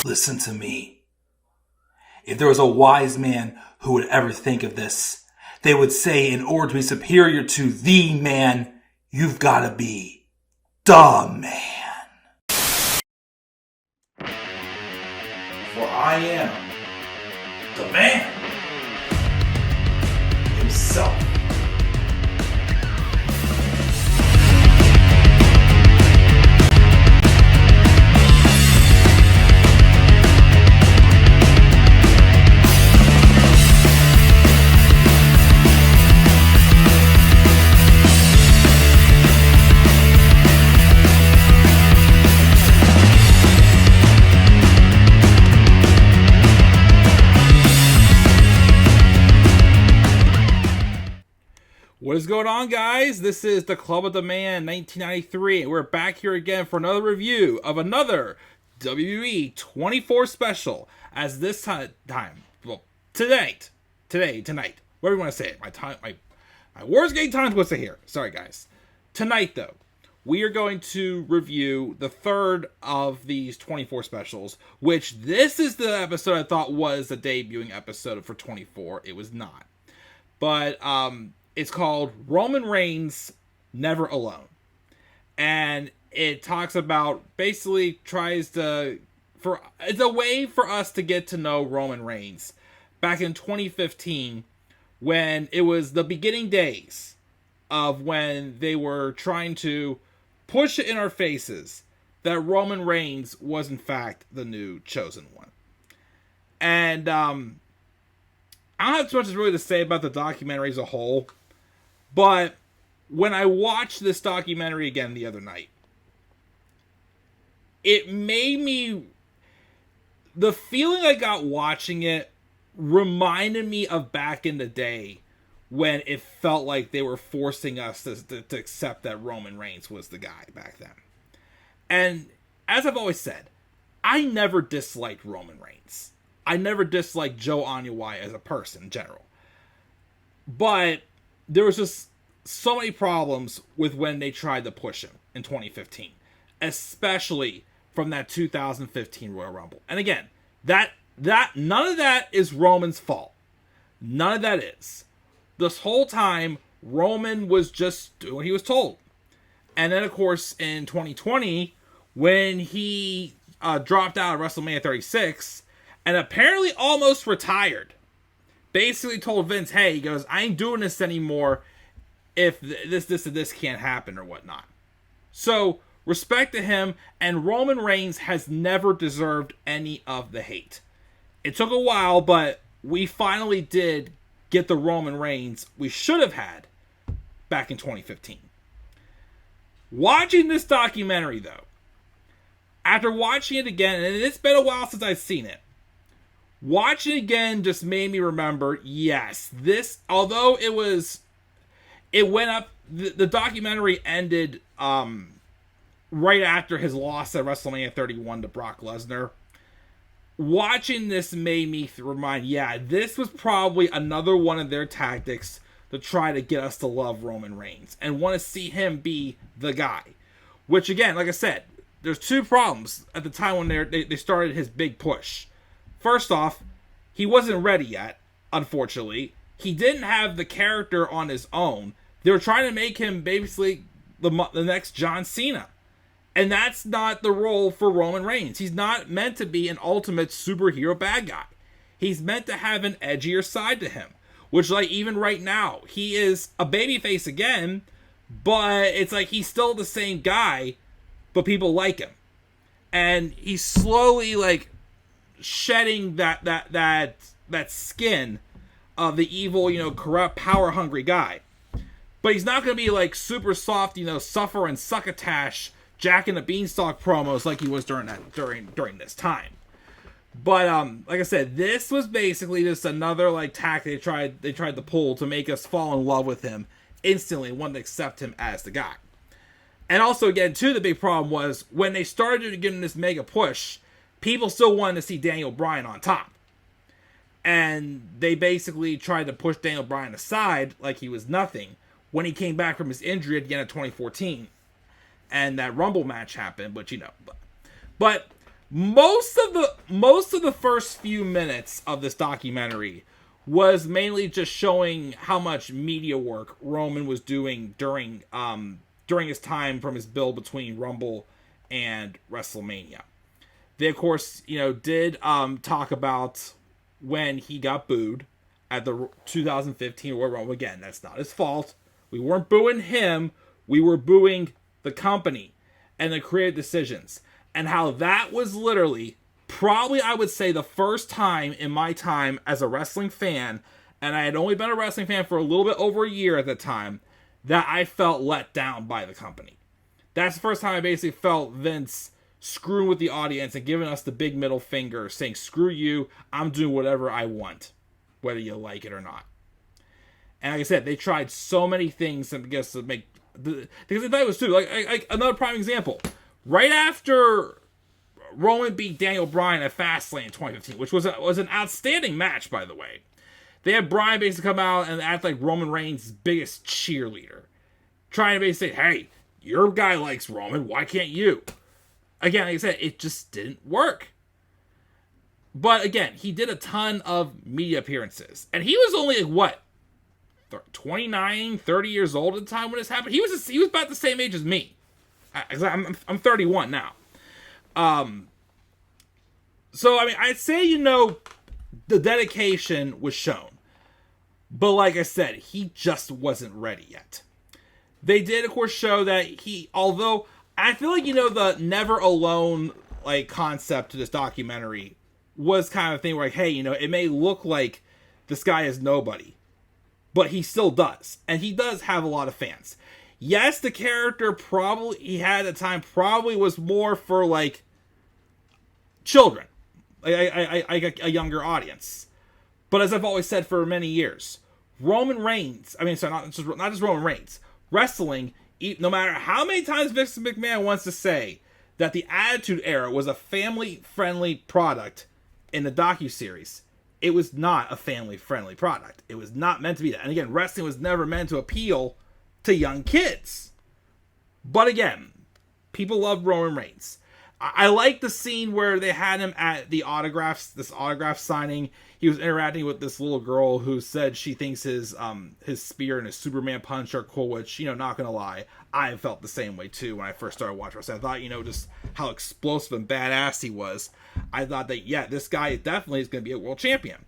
Listen to me. If there was a wise man who would ever think of this, they would say in order to be superior to the man, you've got to be the man. For I am the man himself. What is going on, guys? This is the Club of the Man 1993, and we're back here again for another review of another WWE 24 special. As this tonight, whatever you want to say it. My words getting tongue twisted here. Sorry, guys. Tonight, though, we are going to review the third of these 24 specials, which this is the episode I thought was the debuting episode for 24. It was not. But, it's called Roman Reigns Never Alone. And it talks about, basically it's a way for us to get to know Roman Reigns back in 2015 when it was the beginning days of when they were trying to push it in our faces that Roman Reigns was in fact the new chosen one. And I don't have too much really to say about the documentary as a whole. But when I watched this documentary again the other night, it made me... The feeling I got watching it reminded me of back in the day when it felt like they were forcing us to accept that Roman Reigns was the guy back then. And as I've always said, I never disliked Roman Reigns. I never disliked Joe Anoai as a person in general. But there was just so many problems with when they tried to push him in 2015, especially from that 2015 Royal Rumble. And again, that none of that is Roman's fault. None of that is. This whole time, Roman was just doing what he was told. And then, of course, in 2020, when he dropped out of WrestleMania 36 and apparently almost retired, basically told Vince, hey, he goes, I ain't doing this anymore if this can't happen or whatnot. So, respect to him, and Roman Reigns has never deserved any of the hate. It took a while, but we finally did get the Roman Reigns we should have had back in 2015. Watching this documentary, though, after watching it again, and it's been a while since I've seen it, watching it again just made me remember, yes, this, although it went up, the documentary ended right after his loss at WrestleMania 31 to Brock Lesnar. Watching this made me remind, yeah, this was probably another one of their tactics to try to get us to love Roman Reigns and want to see him be the guy. Which, again, like I said, there's two problems at the time when they started his big push. First off, he wasn't ready yet, unfortunately. He didn't have the character on his own. They were trying to make him basically the next John Cena. And that's not the role for Roman Reigns. He's not meant to be an ultimate superhero bad guy. He's meant to have an edgier side to him. Which, like, even right now, he is a babyface again, but it's like he's still the same guy, but people like him. And he's slowly, like, shedding that skin of the evil, corrupt, power-hungry guy. But he's not going to be, like, super soft, suffer and succotash, Jack and the Beanstalk promos like he was during this time. But, like I said, this was basically just another, like, tack they tried to pull to make us fall in love with him instantly and want to accept him as the guy. And also, again, too, the big problem was when they started to get in this mega push, people still wanted to see Daniel Bryan on top. And they basically tried to push Daniel Bryan aside like he was nothing when he came back from his injury at the end of 2014. And that Rumble match happened, but But Most of the first few minutes of this documentary was mainly just showing how much media work Roman was doing during his time from his build between Rumble and WrestleMania. They of course, did talk about when he got booed at the 2015 Royal Rumble. Again, that's not his fault. We weren't booing him. We were booing the company and the creative decisions. And how that was literally, probably I would say, the first time in my time as a wrestling fan, and I had only been a wrestling fan for a little bit over a year at the time, that I felt let down by the company. That's the first time I basically felt Vince screwing with the audience and giving us the big middle finger, saying, screw you, I'm doing whatever I want, whether you like it or not. And like I said, they tried so many things to make... Because I thought it was too, like another prime example. Right after Roman beat Daniel Bryan at Fastlane in 2015, which was an outstanding match, by the way, they had Bryan basically come out and act like Roman Reigns' biggest cheerleader, trying to basically say, hey, your guy likes Roman, why can't you? Again, like I said, it just didn't work. But again, he did a ton of media appearances, and he was only like, what, 29, 30 years old at the time when this happened? He was about the same age as me. I'm 31 now. So, I mean, I'd say, the dedication was shown. But like I said, he just wasn't ready yet. They did, of course, show that although I feel like, the never alone, concept to this documentary was kind of a thing where, hey, it may look like this guy is nobody, but he still does. And he does have a lot of fans. Yes, the character he had at the time probably was more for, children. A younger audience. But as I've always said for many years, Roman Reigns, not just Roman Reigns, wrestling, no matter how many times Vince McMahon wants to say that the Attitude Era was a family-friendly product in the docuseries, it was not a family-friendly product. It was not meant to be that. And again, wrestling was never meant to appeal to young kids. But again, people love Roman Reigns. I like the scene where they had him at this autograph signing. He was interacting with this little girl who said she thinks his spear and his Superman punch are cool, which, not gonna lie, I felt the same way too when I first started watching wrestling. I thought, just how explosive and badass he was. I thought that, yeah, this guy definitely is gonna be a world champion.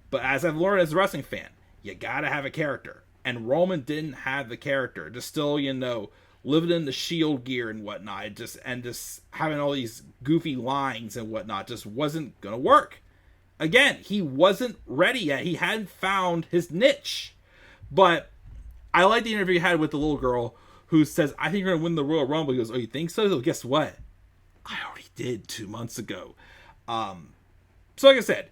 But as I've learned as a wrestling fan, you gotta have a character. And Roman didn't have the character. Just still, living in the Shield gear and whatnot, just having all these goofy lines and whatnot, just wasn't gonna work. Again, he wasn't ready yet. He hadn't found his niche. But I like the interview he had with the little girl who says, I think you're gonna win the Royal Rumble. He goes, oh, you think so? So guess what? I already did 2 months ago. So like I said,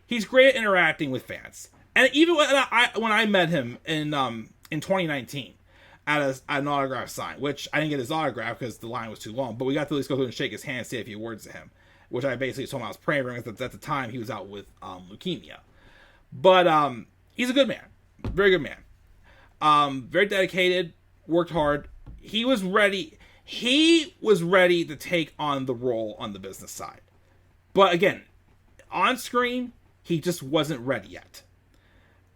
he's great at interacting with fans. And even when I met him in 2019 at an autograph sign, which I didn't get his autograph because the line was too long, but we got to at least go through and shake his hand, say a few words to him, which I basically told him I was praying for him because at the time he was out with leukemia. But he's a good man, very good man, very dedicated, worked hard. He was ready to take on the role on the business side, but again, on screen he just wasn't ready yet.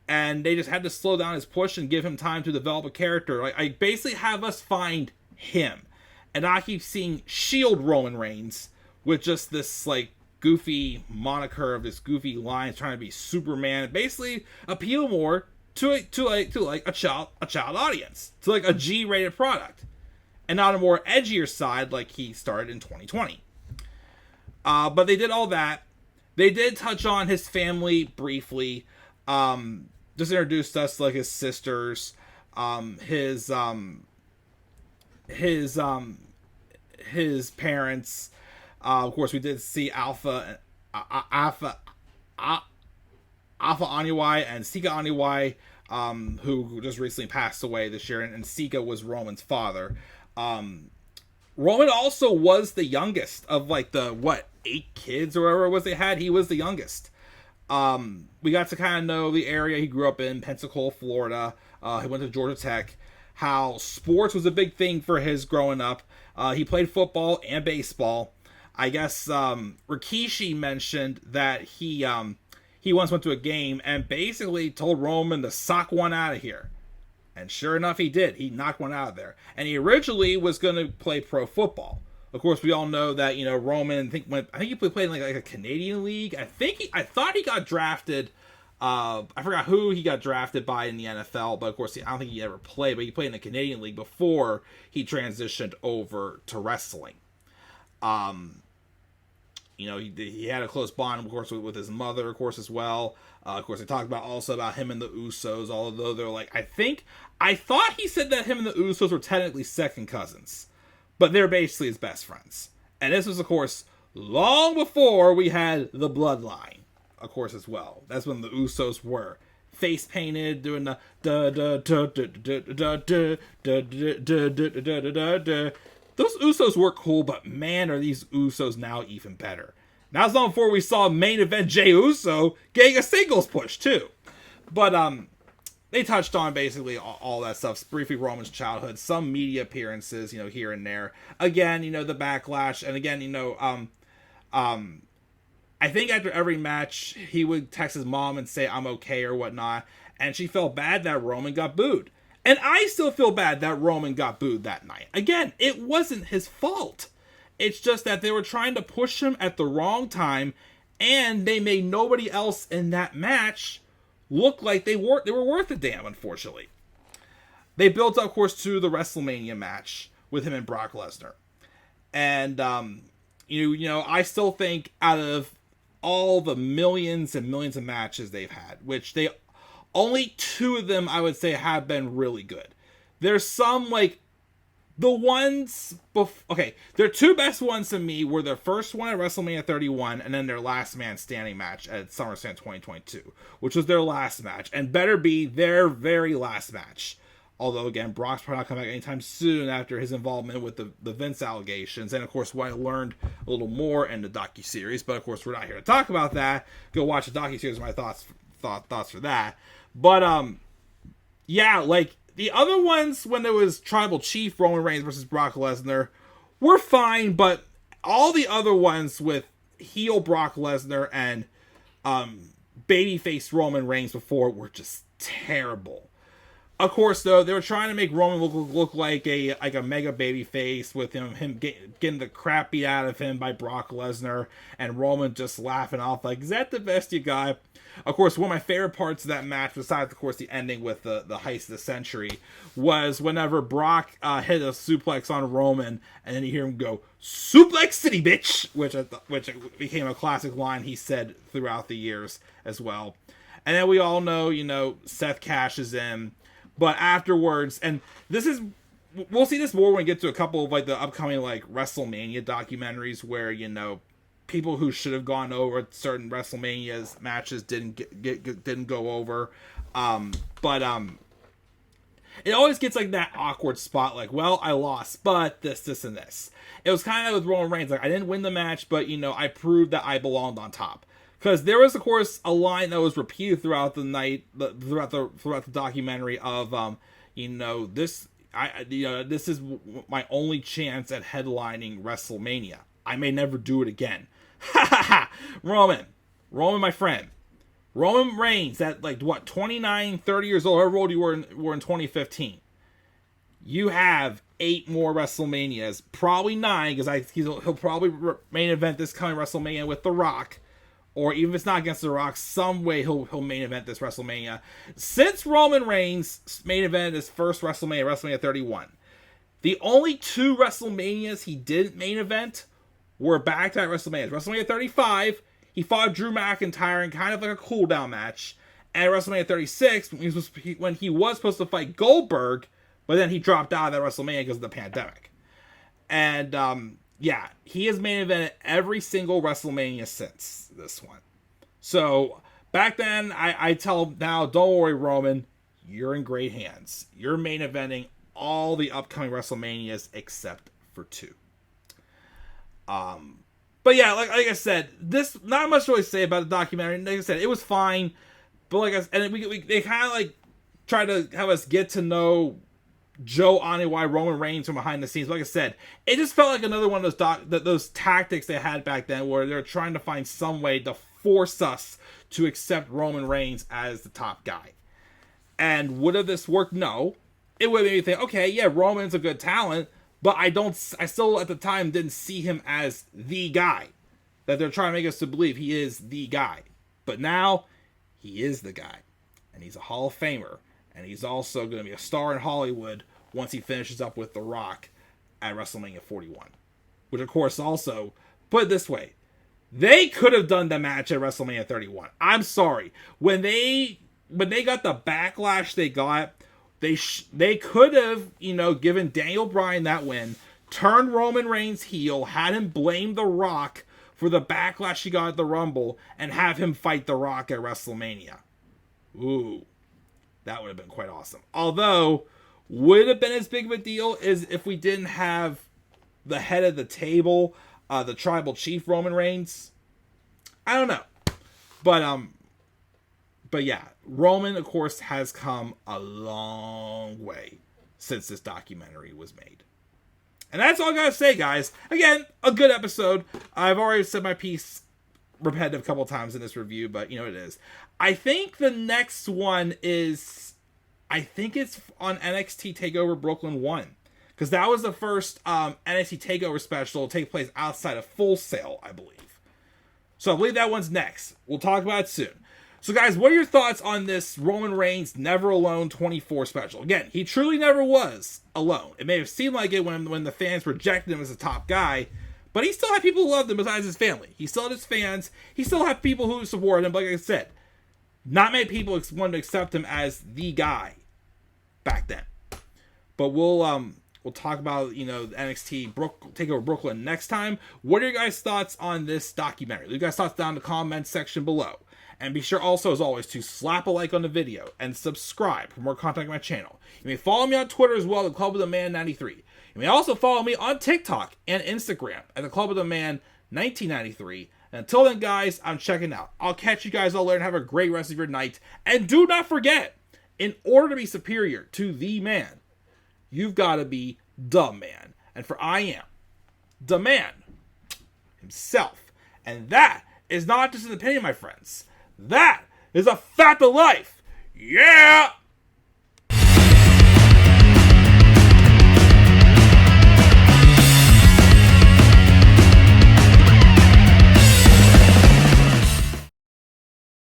And they just had to slow down his push and give him time to develop a character. I basically have us find him. And I keep seeing Shield Roman Reigns with just this, goofy moniker of this goofy lines trying to be Superman. Basically appeal more to a child audience. To, a G-rated product. And not a more edgier side like he started in 2020. But they did all that. They did touch on his family briefly. Just introduced us his sisters, his parents. Of course, we did see Alpha Anoai and Sika Anoai, who just recently passed away this year, and Sika was Roman's father. Roman also was the youngest of 8 kids or whatever it was they had. He was the youngest. We got to kind of know the area he grew up in, Pensecula, Florida. He went to Georgia Tech. How sports was a big thing for his growing up. He played football and baseball. I guess Rikishi mentioned that he once went to a game and basically told Roman to sock one out of here. And sure enough, he did. He knocked one out of there. And he originally was going to play pro football. Of course, we all know that, you know, Roman, I think he played in like a Canadian league. I thought he got drafted. I forgot who he got drafted by in the NFL, but of course, I don't think he ever played, but he played in the Canadian league before he transitioned over to wrestling. You know, he had a close bond, of course, with his mother, of course, as well. Of course, they talked also about him and the Usos, although they're like, I thought he said that him and the Usos were technically second cousins, but they're basically his best friends. And this was, of course, long before we had the bloodline, of course, as well. That's when the Usos were face painted, doing the Those Usos were cool, but man, are these Usos now even better. That was long before we saw main event Jey Uso getting a singles push, too. But, they touched on basically all that stuff. Briefly, Roman's childhood, some media appearances, you know, here and there. Again, you know, the backlash. And again, you know, I think after every match, he would text his mom and say, I'm okay or whatnot. And she felt bad that Roman got booed. And I still feel bad that Roman got booed that night. Again, it wasn't his fault. It's just that they were trying to push him at the wrong time, and they made nobody else in that match look like they were worth a damn, unfortunately. They built up, of course, to the WrestleMania match with him and Brock Lesnar. And, you know, I still think out of all the millions and millions of matches they've had, which only 2 of them, I would say, have been really good. There's some, like, the ones... their 2 best ones to me were their first one at WrestleMania 31, and then their last man standing match at SummerSlam 2022, which was their last match, and better be their very last match. Although, again, Brock's probably not coming back anytime soon after his involvement with the Vince allegations, and, of course, what I learned a little more in the docuseries, but, of course, we're not here to talk about that. Go watch the docuseries, my thoughts for that. But, yeah, like, the other ones, when there was Tribal Chief Roman Reigns versus Brock Lesnar, were fine, but all the other ones with heel Brock Lesnar and babyface Roman Reigns before were just terrible. Of course, though, they were trying to make Roman look like a mega babyface with him getting the crap beat out of him by Brock Lesnar, and Roman just laughing off like, is that the best you got? Of course, one of my favorite parts of that match, besides, of course, the ending with the heist of the century, was whenever Brock hit a suplex on Roman, and then you hear him go, "Suplex City, bitch!" which became a classic line he said throughout the years as well. And then we all know, you know, Seth cashes in. But afterwards, and we'll see this more when we get to a couple of, like, the upcoming, like, WrestleMania documentaries where, you know, people who should have gone over certain WrestleMania's matches didn't go over. But it always gets, like, that awkward spot, like, well, I lost, but this, and this. It was kind of with Roman Reigns, like, I didn't win the match, but, you know, I proved that I belonged on top. Because there was, of course, a line that was repeated throughout the night, throughout the documentary of, you know, this is my only chance at headlining WrestleMania. I may never do it again. Ha ha ha! Roman, my friend. Roman Reigns, at, like, what, 29, 30 years old, however old you were in 2015. You have 8 more WrestleManias, probably 9, because he'll probably main event this coming WrestleMania with The Rock. Or even if it's not against The Rock, some way he'll main event this WrestleMania. Since Roman Reigns main evented his first WrestleMania 31, the only 2 WrestleManias he didn't main event were back-to-back WrestleManias. WrestleMania 35, he fought Drew McIntyre in kind of like a cool-down match. And WrestleMania 36, when he was supposed to fight Goldberg, but then he dropped out of that WrestleMania because of the pandemic. And, yeah, he has main evented every single WrestleMania since this one. So, back then, I tell him now, don't worry, Roman, you're in great hands. You're main eventing all the upcoming WrestleManias except for 2. But yeah, like I said, this, not much to really say about the documentary. Like I said, it was fine, but like I said, and they kind of like try to have us get to know Joe Anoai, Roman Reigns from behind the scenes. Like I said, it just felt like another one of those tactics they had back then where they're trying to find some way to force us to accept Roman Reigns as the top guy. And would have this worked? No. It would have made me think, okay, yeah, Roman's a good talent, but I still at the time didn't see him as the guy that they're trying to make us to believe he is the guy. But now he is the guy, and he's a Hall of Famer, and he's also going to be a star in Hollywood once he finishes up with The Rock at WrestleMania 41. Which, of course, also, put it this way, they could have done the match at WrestleMania 31. I'm sorry. When they got the backlash they got, they could have, given Daniel Bryan that win, turned Roman Reigns heel, had him blame The Rock for the backlash he got at the Rumble, and have him fight The Rock at WrestleMania. Ooh, that would have been quite awesome. Although, would it have been as big of a deal as if we didn't have the head of the table, the tribal chief Roman Reigns? I don't know. But yeah, Roman, of course, has come a long way since this documentary was made. And that's all I gotta say, guys. Again, a good episode. I've already said my piece repetitive a couple times in this review, but it is. I think the next one is, it's on NXT TakeOver Brooklyn 1. Because that was the first NXT TakeOver special to take place outside of Full Sail, I believe. So I believe that one's next. We'll talk about it soon. So guys, what are your thoughts on this Roman Reigns Never Alone 24 special? Again, he truly never was alone. It may have seemed like it when the fans rejected him as a top guy, but he still had people who loved him besides his family. He still had his fans. He still had people who supported him. But like I said, not many people wanted to accept him as the guy back then. But we'll talk about NXT TakeOver Brooklyn next time. What are your guys' thoughts on this documentary? Leave your guys' thoughts down in the comments section below. And be sure also, as always, to slap a like on the video and subscribe for more content on my channel. You may follow me on Twitter as well at Club of the Man 93. You may also follow me on TikTok and Instagram at the Club of the Man 1993. And until then, guys, I'm checking out. I'll catch you guys all later and have a great rest of your night. And do not forget, in order to be superior to the man, you've got to be the man. And for I am the man himself. And that is not just an opinion, my friends. That is a fact of life. Yeah!